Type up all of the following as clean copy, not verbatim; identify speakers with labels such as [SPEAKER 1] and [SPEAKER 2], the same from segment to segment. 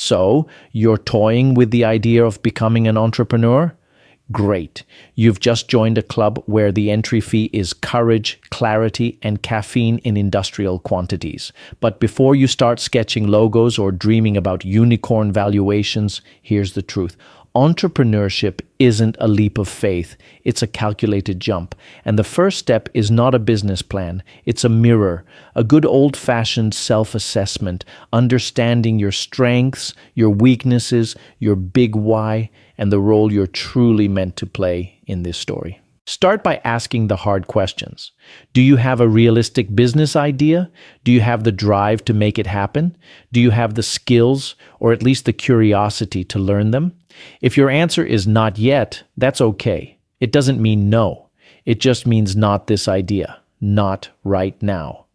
[SPEAKER 1] So, you're toying with the idea of becoming an entrepreneur? Great. You've just joined a club where the entry fee is courage, clarity, and caffeine in industrial quantities. But before you start sketching logos or dreaming about unicorn valuations, here's the truth. Entrepreneurship isn't a leap of faith, it's a calculated jump. And the first step is not a business plan, it's a mirror, a good old-fashioned self-assessment, understanding your strengths, your weaknesses, your big why, and the role you're truly meant to play in this story. Start by asking the hard questions. Do you have a realistic business idea? Do you have the drive to make it happen? Do you have the skills, or at least the curiosity to learn them? If your answer is not yet, that's okay. It doesn't mean no. It just means not this idea, not right now.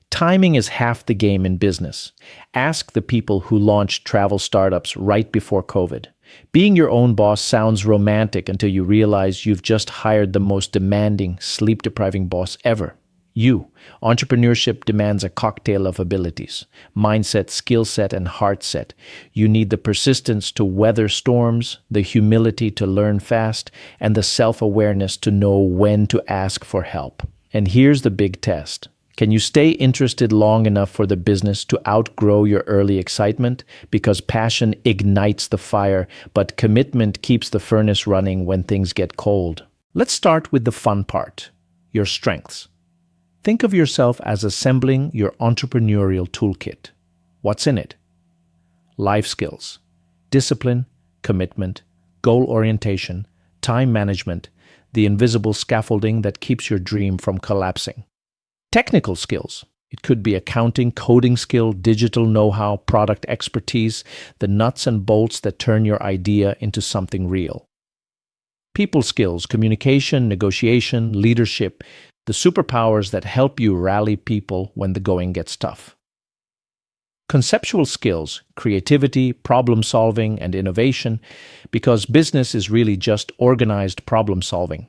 [SPEAKER 1] Timing is half the game in business. Ask the people who launched travel startups right before COVID. Being your own boss sounds romantic until you realize you've just hired the most demanding, sleep-depriving boss ever. You. Entrepreneurship demands a cocktail of abilities: mindset, skill set, and heart set. You need the persistence to weather storms, the humility to learn fast, and the self-awareness to know when to ask for help. And here's the big test. Can you stay interested long enough for the business to outgrow your early excitement? Because passion ignites the fire, but commitment keeps the furnace running when things get cold. Let's start with the fun part, your strengths. Think of yourself as assembling your entrepreneurial toolkit. What's in it? Life skills, discipline, commitment, goal orientation, time management, the invisible scaffolding that keeps your dream from collapsing. Technical skills. It could be accounting, coding skill, digital know-how, product expertise, the nuts and bolts that turn your idea into something real. People skills, communication, negotiation, leadership, the superpowers that help you rally people when the going gets tough. Conceptual skills, creativity, problem solving, and innovation, because business is really just organized problem solving.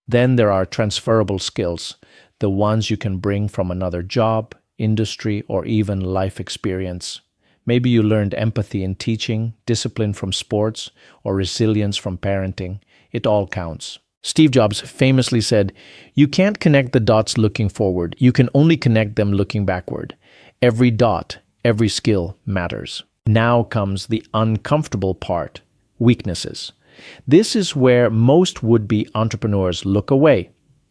[SPEAKER 1] Then there are transferable skills, the ones you can bring from another job, industry, or even life experience. Maybe you learned empathy in teaching, discipline from sports, or resilience from parenting. It all counts. Steve Jobs famously said, "You can't connect the dots looking forward. You can only connect them looking backward." Every dot, every skill matters. Now comes the uncomfortable part, weaknesses. This is where most would-be entrepreneurs look away,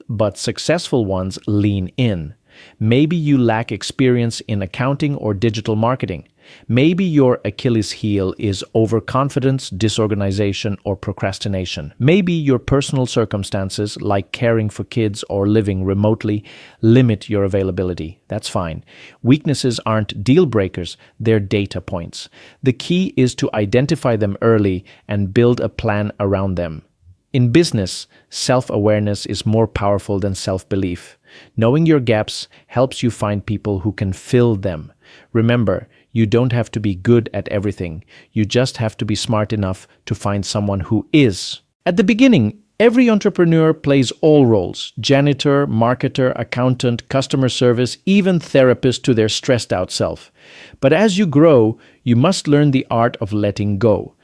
[SPEAKER 1] but successful ones lean in. Maybe you lack experience in accounting or digital marketing. Maybe your Achilles heel is overconfidence, disorganization, or procrastination. Maybe your personal circumstances, like caring for kids or living remotely, limit your availability. That's fine. Weaknesses aren't deal breakers, they're data points. The key is to identify them early and build a plan around them. In business, self-awareness is more powerful than self-belief. Knowing your gaps helps you find people who can fill them. Remember, you don't have to be good at everything. You just have to be smart enough to find someone who is. At the beginning, every entrepreneur plays all roles: janitor, marketer, accountant, customer service, even therapist to their stressed-out self. But as you grow, you must learn the art of letting go.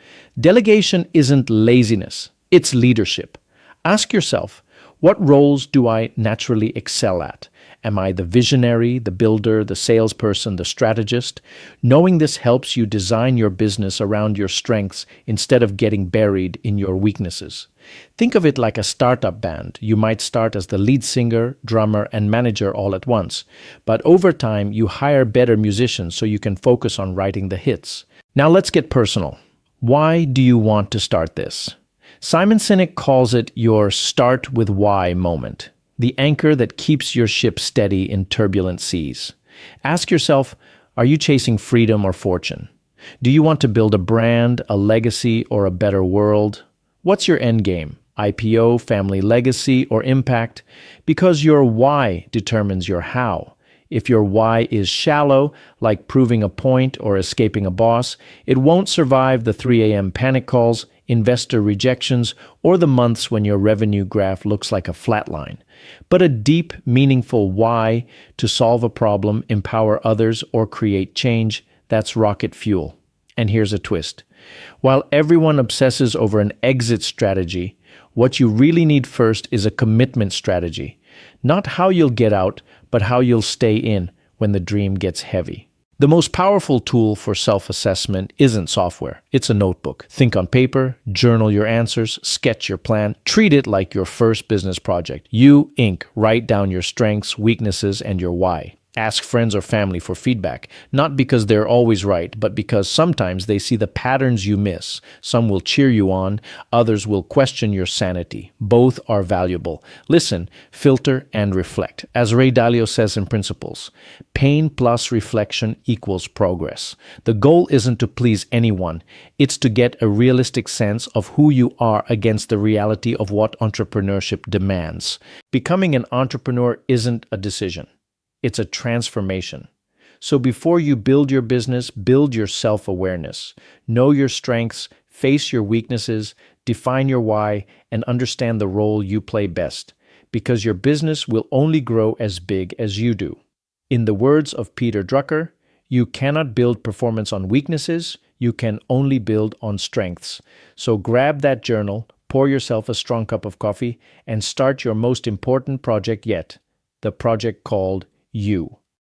[SPEAKER 1] Delegation isn't laziness. It's leadership. Ask yourself, what roles do I naturally excel at? Am I the visionary, the builder, the salesperson, the strategist? Knowing this helps you design your business around your strengths instead of getting buried in your weaknesses. Think of it like a startup band. You might start as the lead singer, drummer, and manager all at once. But over time, you hire better musicians so you can focus on writing the hits. Now let's get personal. Why do you want to start this? Simon Sinek calls it your start with why moment, the anchor that keeps your ship steady in turbulent seas. Ask yourself, are you chasing freedom or fortune? Do you want to build a brand, a legacy, or a better world? What's your end game? IPO, family legacy, or impact? Because your why determines your how. If your why is shallow, like proving a point or escaping a boss, it won't survive the 3 a.m. panic calls, investor rejections, or the months when your revenue graph looks like a flat line. But a deep, meaningful why to solve a problem, empower others, or create change, that's rocket fuel. And here's a twist. While everyone obsesses over an exit strategy, what you really need first is a commitment strategy. Not how you'll get out, but how you'll stay in when the dream gets heavy. The most powerful tool for self-assessment isn't software. It's a notebook. Think on paper, journal your answers, sketch your plan, treat it like your first business project. You, Inc., write down your strengths, weaknesses, and your why. Ask friends or family for feedback, not because they're always right, but because sometimes they see the patterns you miss. Some will cheer you on, others will question your sanity. Both are valuable. Listen, filter, and reflect. As Ray Dalio says in Principles, pain plus reflection equals progress. The goal isn't to please anyone. It's to get a realistic sense of who you are against the reality of what entrepreneurship demands. Becoming an entrepreneur isn't a decision. It's a transformation. So before you build your business, build your self-awareness. Know your strengths, face your weaknesses, define your why, and understand the role you play best. Because your business will only grow as big as you do. In the words of Peter Drucker, you cannot build performance on weaknesses, you can only build on strengths. So grab that journal, pour yourself a strong cup of coffee, and start your most important project yet, the project called you.